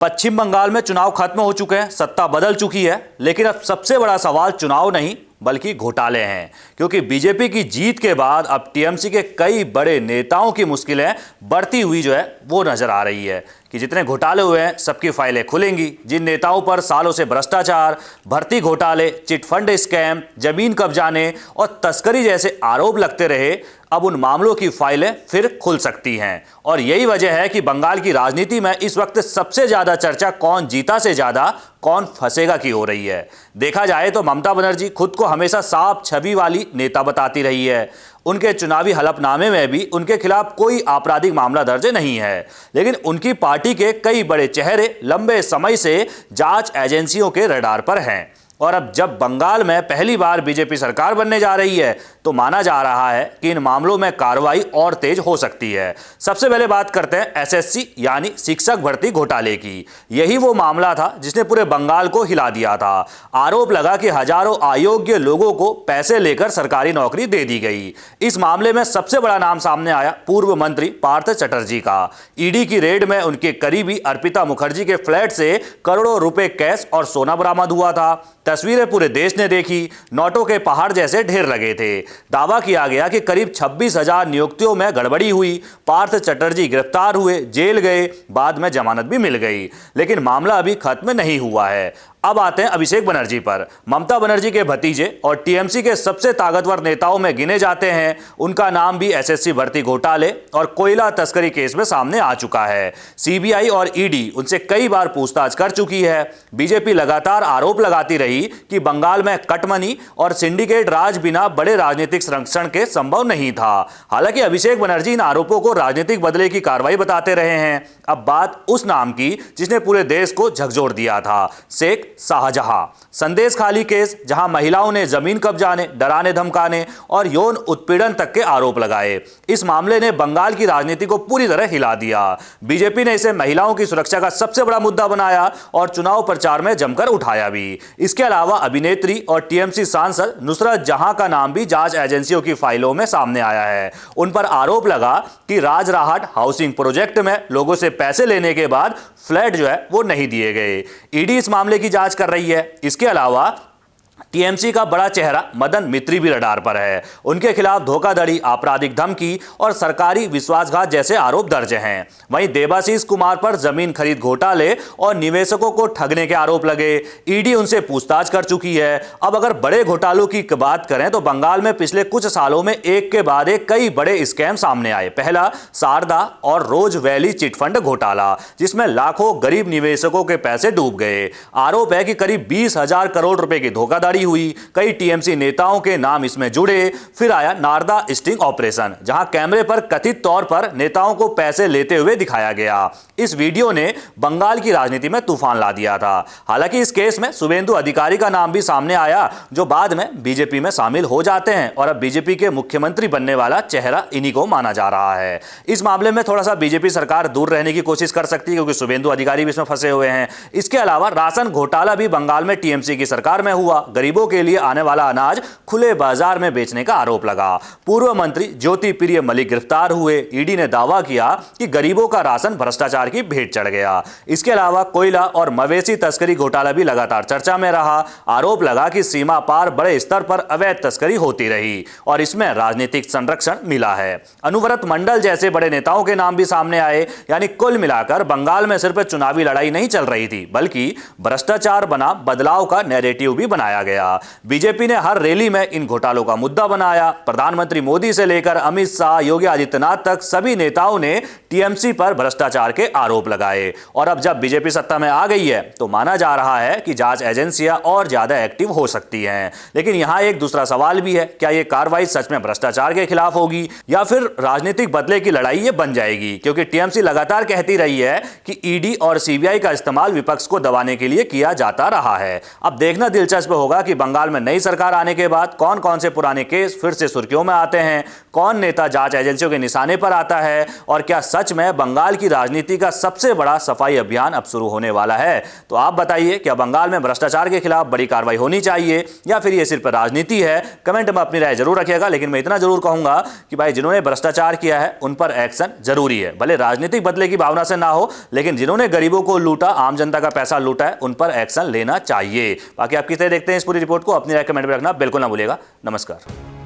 पश्चिम बंगाल में चुनाव खत्म हो चुके हैं, सत्ता बदल चुकी है, लेकिन अब सबसे बड़ा सवाल चुनाव नहीं बल्कि घोटाले हैं। क्योंकि बीजेपी की जीत के बाद अब टीएमसी के कई बड़े नेताओं की मुश्किलें बढ़ती हुई वो नजर आ रही है कि जितने घोटाले हुए हैं सबकी फाइलें खुलेंगी। जिन नेताओं पर सालों से भ्रष्टाचार, भर्ती घोटाले, चिटफंड स्कैम, जमीन कब्जाने और तस्करी जैसे आरोप लगते रहे, अब उन मामलों की फाइलें फिर खुल सकती हैं। और यही वजह है कि बंगाल की राजनीति में इस वक्त सबसे ज्यादा चर्चा कौन जीता से ज्यादा कौन फंसेगा की हो रही है। देखा जाए तो ममता बनर्जी खुद को हमेशा साफ छवि वाली नेता बताती रही है। उनके चुनावी हलफनामे में भी उनके खिलाफ कोई आपराधिक मामला दर्ज नहीं है, लेकिन उनकी पार्टी के कई बड़े चेहरे लंबे समय से जांच एजेंसियों के रडार पर हैं। और अब जब बंगाल में पहली बार बीजेपी सरकार बनने जा रही है तो माना जा रहा है कि इन मामलों में कार्रवाई और तेज हो सकती है। सबसे पहले बात करते हैं एसएससी यानी शिक्षक भर्ती घोटाले की। यही वो मामला था जिसने पूरे बंगाल को हिला दिया था। आरोप लगा कि हजारों अयोग्य लोगों को पैसे लेकर सरकारी नौकरी दे दी गई। इस मामले में सबसे बड़ा नाम सामने आया पूर्व मंत्री पार्थ चटर्जी का। ईडी की रेड में उनके करीबी अर्पिता मुखर्जी के फ्लैट से करोड़ों रुपए कैश और सोना बरामद हुआ था। तस्वीरें पूरे देश ने देखी, नोटों के पहाड़ जैसे ढेर लगे थे। दावा किया गया कि करीब 26,000 नियुक्तियों में गड़बड़ी हुई। पार्थ चटर्जी गिरफ्तार हुए, जेल गए, बाद में जमानत भी मिल गई। लेकिन मामला अभी खत्म नहीं हुआ है। अब आते हैं अभिषेक बनर्जी पर। ममता बनर्जी के भतीजे और टीएमसी के सबसे ताकतवर नेताओं में गिने जाते हैं। उनका नाम भी एसएससी भर्ती घोटाले और कोयला तस्करी केस में सामने आ चुका है। सीबीआई और ईडी उनसे कई बार पूछताछ कर चुकी है। बीजेपी लगातार आरोप लगाती रही कि बंगाल में कटमनी और सिंडिकेट राज बिना बड़े राजनीतिक संरक्षण के संभव नहीं था। हालांकि अभिषेक बनर्जी इन आरोपों को राजनीतिक बदले की कार्रवाई बताते रहे हैं। अब बात उस नाम की जिसने पूरे देश को झकझोर दिया था, शेख शाहजहां। संदेश खाली केस, जहां महिलाओं ने जमीन कब्जाने, डराने धमकाने और यौन उत्पीड़न तक के आरोप लगाए। इस मामले ने बंगाल की राजनीति को पूरी तरह हिला दिया। बीजेपी ने इसे महिलाओं की सुरक्षा का सबसे बड़ा मुद्दा बनाया और चुनाव प्रचार में जमकर उठाया भी। इसके अलावा अभिनेत्री और टीएमसी सांसद नुसरत जहां का नाम भी जांच एजेंसियों की फाइलों में सामने आया है। उन पर आरोप लगा कि राजराहट हाउसिंग प्रोजेक्ट में लोगों से पैसे लेने के बाद फ्लैट वो नहीं दिए गए। ईडी इस मामले की जांच कर रही है। इसके अलावा टीएमसी का बड़ा चेहरा मदन मित्री भी रडार पर है। उनके खिलाफ धोखाधड़ी, आपराधिक धमकी और सरकारी विश्वासघात जैसे आरोप दर्ज हैं। वहीं देबाशीष कुमार पर जमीन खरीद घोटाले और निवेशकों को ठगने के आरोप लगे। ईडी उनसे पूछताछ कर चुकी है। अब अगर बड़े घोटालों की बात करें तो बंगाल में पिछले कुछ सालों में एक के बाद एक कई बड़े स्कैम सामने आए। पहला शारदा और रोज वैली चिटफंड घोटाला, जिसमें लाखों गरीब निवेशकों के पैसे डूब गए। आरोप है कि करीब 20,000 करोड़ रुपए की धोखाधड़ी हुई। कई टीएमसी नेताओं के नाम इसमें जुड़े। फिर आया नारदा स्टिंग ऑपरेशन, जहां कैमरे पर कथित तौर पर नेताओं को पैसे लेते हुए दिखाया गया। इस वीडियो ने बंगाल की राजनीति में तूफान ला दिया था। हालांकि इस केस में शुभेंदु अधिकारी का नाम भी सामने आया, जो बाद में बीजेपी में शामिल हो जाते हैं और अब बीजेपी के मुख्यमंत्री बनने वाला चेहरा इन्हीं को माना जा रहा है। इस मामले में थोड़ा सा बीजेपी सरकार दूर रहने की कोशिश कर सकती है, क्योंकि शुभेंदु अधिकारी भी इसमें फंसे हुए हैं। इसके अलावा राशन घोटाला भी बंगाल में टीएमसी की सरकार में हुआ। गरीबों के लिए आने वाला अनाज खुले बाजार में बेचने का आरोप लगा। पूर्व मंत्री ज्योति प्रिय मलिक गिरफ्तार हुए। ईडी ने दावा किया कि गरीबों का राशन भ्रष्टाचार की भेंट चढ़ गया। इसके अलावा कोयला और मवेशी तस्करी घोटाला भी लगातार चर्चा में रहा। आरोप लगा कि सीमा पार बड़े स्तर पर अवैध तस्करी होती रही और इसमें राजनीतिक संरक्षण मिला है। अनुव्रत मंडल जैसे बड़े नेताओं के नाम भी सामने आए। यानी कुल मिलाकर बंगाल में सिर्फ चुनावी लड़ाई नहीं चल रही थी, बल्कि भ्रष्टाचार बना बदलाव का नैरेटिव भी बनाया गया। बीजेपी ने हर रैली में इन घोटालों का मुद्दा बनाया। प्रधानमंत्री मोदी से लेकर अमित शाह, योगी आदित्यनाथ तक सभी नेताओं ने टीएमसी पर भ्रष्टाचार के आरोप लगाए। और अब जब बीजेपी सत्ता में आ गई है तो माना जा रहा है कि जांच एजेंसियां और ज्यादा एक्टिव हो सकती हैं। लेकिन यहां एक दूसरा सवाल भी है, क्या यह कार्रवाई सच में भ्रष्टाचार के खिलाफ होगी या फिर राजनीतिक बदले की लड़ाई ये बन जाएगी? क्योंकि टीएमसी लगातार कहती रही है कि ईडी और सीबीआई का इस्तेमाल विपक्ष को दबाने के लिए किया जाता रहा है। अब देखना दिलचस्प होगा होगा कि बंगाल में नई सरकार आने के बाद कौन कौन से पुराने केस फिर से सुर्खियों में आते हैं, कौन नेता जांच एजेंसियों के निशाने पर आता है और क्या सच में बंगाल की राजनीति का सबसे बड़ा सफाई अभियान अब शुरू होने वाला है। तो आप बताइए, क्या बंगाल में भ्रष्टाचार के खिलाफ बड़ी कार्रवाई होनी चाहिए या फिर ये सिर्फ राजनीति है? कमेंट में अपनी राय जरूर रखिएगा, लेकिन मैं इतना जरूर कहूंगा कि भाई जिन्होंने भ्रष्टाचार किया है उन पर एक्शन जरूरी है। भले राजनीतिक बदले की भावना से ना हो, लेकिन जिन्होंने गरीबों को लूटा, आम जनता का पैसा लूटा है, उन पर एक्शन लेना चाहिए। बाकी आप किस तरह देखते हैं इस पूरी रिपोर्ट को, अपनी राय कमेंट में रखना बिल्कुल ना भूलिएगा। नमस्कार।